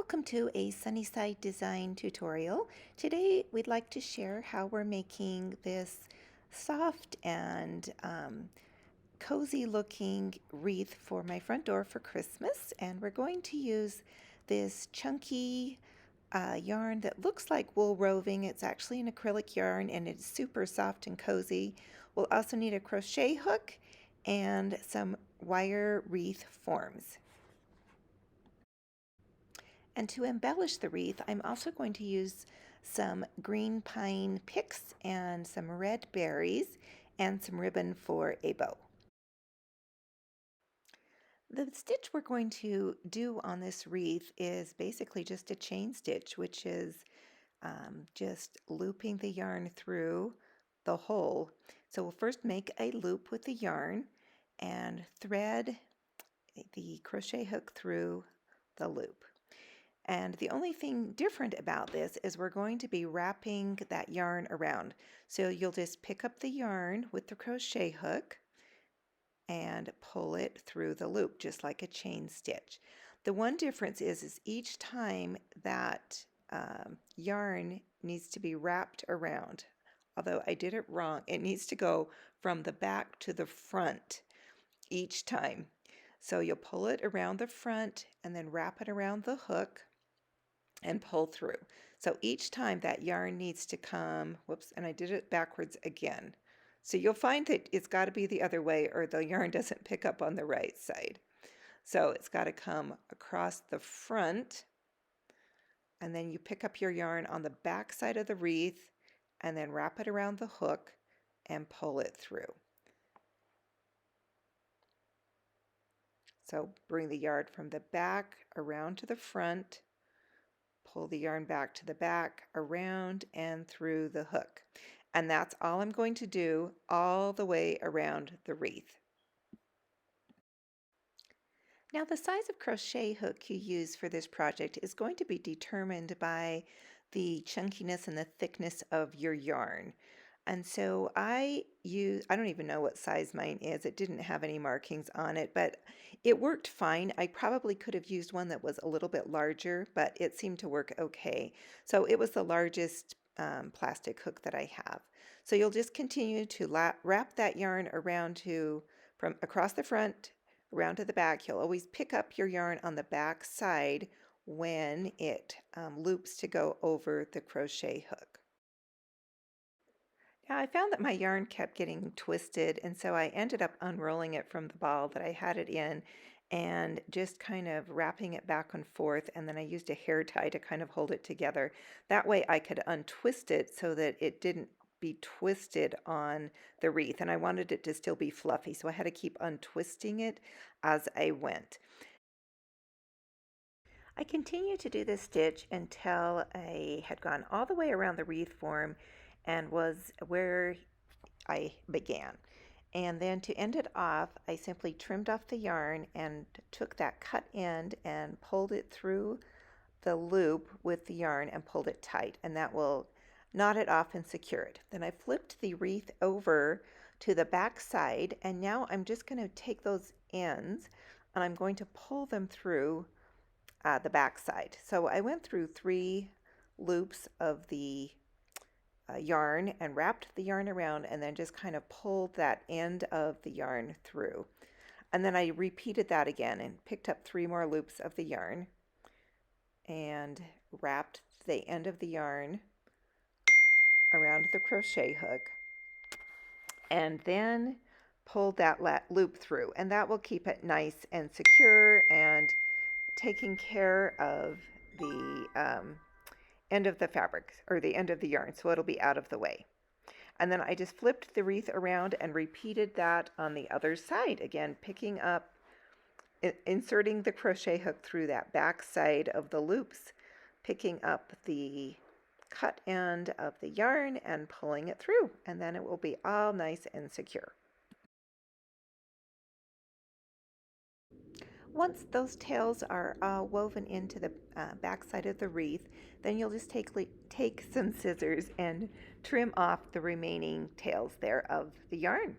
Welcome to a Sunnyside design tutorial. Today we'd like to share how we're making this soft and cozy looking wreath for my front door for Christmas, and we're going to use this chunky yarn that looks like wool roving. It's actually an acrylic yarn and it's super soft and cozy. We'll also need a crochet hook and some wire wreath forms. And to embellish the wreath, I'm also going to use some green pine picks and some red berries and some ribbon for a bow. The stitch we're going to do on this wreath is basically just a chain stitch, which is just looping the yarn through the hole. So we'll first make a loop with the yarn and thread the crochet hook through the loop. And the only thing different about this is we're going to be wrapping that yarn around. So you'll just pick up the yarn with the crochet hook and pull it through the loop, just like a chain stitch. The one difference is each time that yarn needs to be wrapped around. Although I did it wrong, it needs to go from the back to the front each time. So you'll pull it around the front and then wrap it around the hook and pull through. So each time that yarn needs to come, whoops, and I did it backwards again. So you'll find that it's got to be the other way or the yarn doesn't pick up on the right side. So it's got to come across the front, and then you pick up your yarn on the back side of the wreath and then wrap it around the hook and pull it through. So bring the yarn from the back around to the front, pull the yarn back to the back, around and through the hook. And that's all I'm going to do all the way around the wreath. Now the size of crochet hook you use for this project is going to be determined by the chunkiness and the thickness of your yarn. And so I don't even know what size mine is. It didn't have any markings on it, but it worked fine. I probably could have used one that was a little bit larger, but it seemed to work okay. So it was the largest plastic hook that I have. So you'll just continue to wrap that yarn around from across the front, around to the back. You'll always pick up your yarn on the back side when it loops to go over the crochet hook. Now I found that my yarn kept getting twisted, and so I ended up unrolling it from the ball that I had it in and just kind of wrapping it back and forth, and then I used a hair tie to kind of hold it together. That way I could untwist it so that it didn't be twisted on the wreath, and I wanted it to still be fluffy, so I had to keep untwisting it as I went. I continued to do this stitch until I had gone all the way around the wreath form and was where I began. And then to end it off, I simply trimmed off the yarn and took that cut end and pulled it through the loop with the yarn and pulled it tight, and that will knot it off and secure it. Then I flipped the wreath over to the back side, and now I'm just going to take those ends and I'm going to pull them through the back side. So I went through 3 loops of the yarn and wrapped the yarn around and then just kind of pulled that end of the yarn through. And then I repeated that again and picked up 3 more loops of the yarn and wrapped the end of the yarn around the crochet hook and then pulled that loop through, and that will keep it nice and secure and taking care of the end of the fabric or the end of the yarn, so it'll be out of the way. And then I just flipped the wreath around and repeated that on the other side, again picking up, inserting the crochet hook through that back side of the loops, picking up the cut end of the yarn and pulling it through, and then it will be all nice and secure. Once those tails are woven into the back side of the wreath, then you'll just take some scissors and trim off the remaining tails there of the yarn.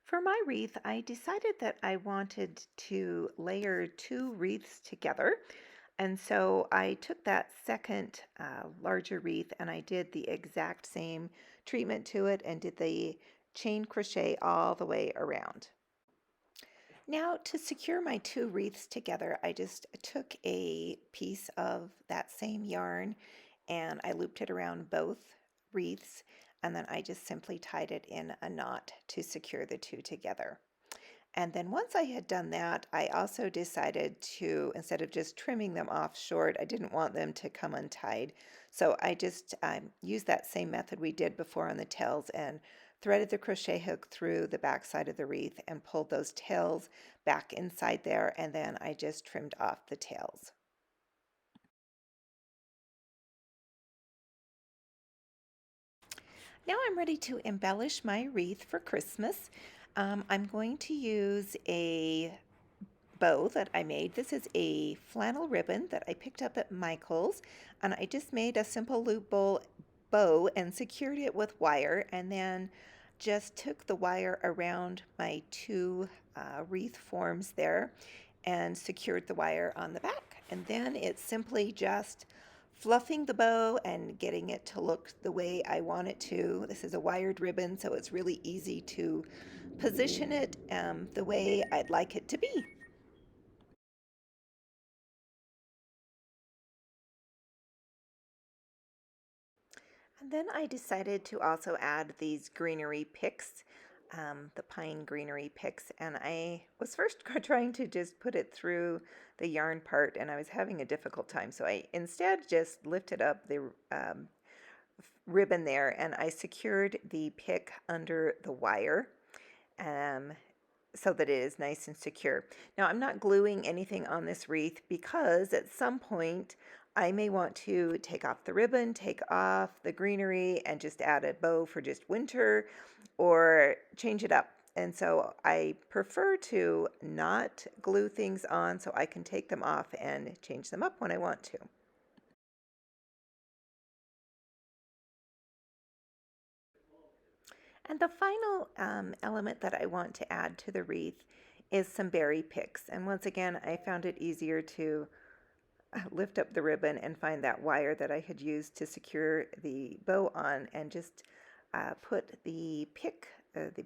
For my wreath, I decided that I wanted to layer 2 wreaths together. And so I took that second larger wreath and I did the exact same treatment to it and did the chain crochet all the way around. Now to secure my two wreaths together, I just took a piece of that same yarn and I looped it around both wreaths, and then I just simply tied it in a knot to secure the two together. And then once I had done that, I also decided to, instead of just trimming them off short, I didn't want them to come untied. So I just used that same method we did before on the tails and threaded the crochet hook through the back side of the wreath and pulled those tails back inside there, and then I just trimmed off the tails. Now I'm ready to embellish my wreath for Christmas. I'm going to use a bow that I made. This is a flannel ribbon that I picked up at Michael's, and I just made a simple loop bow and secured it with wire, and then just took the wire around my two wreath forms there and secured the wire on the back. And then it's simply just fluffing the bow and getting it to look the way I want it to. This is a wired ribbon, so it's really easy to position it the way I'd like it to be. And then I decided to also add these greenery picks, the pine greenery picks, and I was first trying to just put it through the yarn part, and I was having a difficult time. So I instead just lifted up the ribbon there, and I secured the pick under the wire. So that it is nice and secure. Now I'm not gluing anything on this wreath because at some point I may want to take off the ribbon, take off the greenery, and just add a bow for just winter or change it up. And so I prefer to not glue things on so I can take them off and change them up when I want to. And the final element that I want to add to the wreath is some berry picks. And once again, I found it easier to lift up the ribbon and find that wire that I had used to secure the bow on and just put the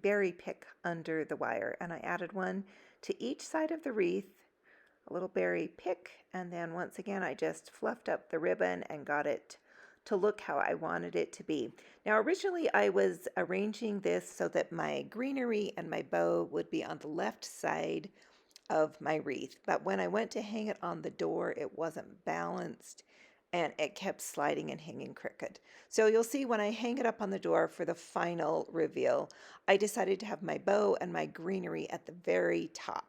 berry pick under the wire. And I added one to each side of the wreath, a little berry pick, and then once again I just fluffed up the ribbon and got it to look how I wanted it to be. Now originally I was arranging this so that my greenery and my bow would be on the left side of my wreath, but when I went to hang it on the door it wasn't balanced and it kept sliding and hanging crooked. So you'll see when I hang it up on the door for the final reveal, I decided to have my bow and my greenery at the very top.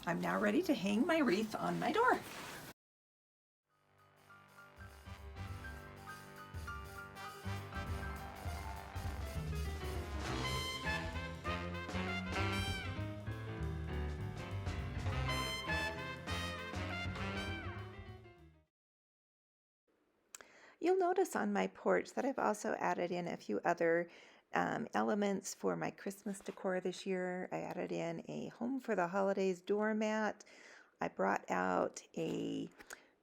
I'm now ready to hang my wreath on my door. You'll notice on my porch that I've also added in a few other elements for my Christmas decor this year. I added in a Home for the Holidays doormat. I brought out a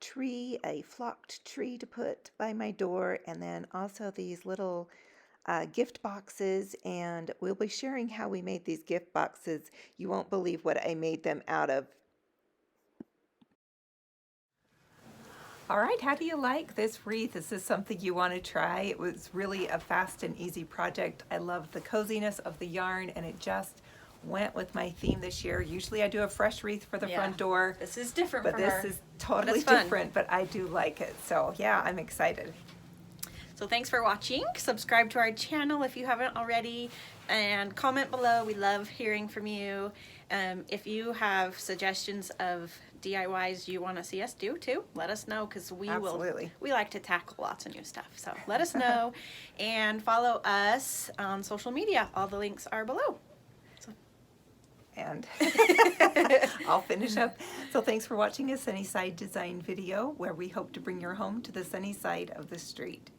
tree, a flocked tree to put by my door, and then also these little gift boxes, and we'll be sharing how we made these gift boxes. You won't believe what I made them out of. All right, how do you like this wreath? Is this something you want to try? It was really a fast and easy project. I love the coziness of the yarn, and it just went with my theme this year. Usually I do a fresh wreath for the front door. This is different but for this her. is totally different, but I do like it. So yeah, I'm excited. So thanks for watching. Subscribe to our channel if you haven't already, and comment below. We love hearing from you. If you have suggestions of DIYs you want to see us do too, let us know, because we like to tackle lots of new stuff. So let us know and follow us on social media. All the links are below. And I'll finish up. So thanks for watching a Sunnyside Design video where we hope to bring your home to the sunny side of the street.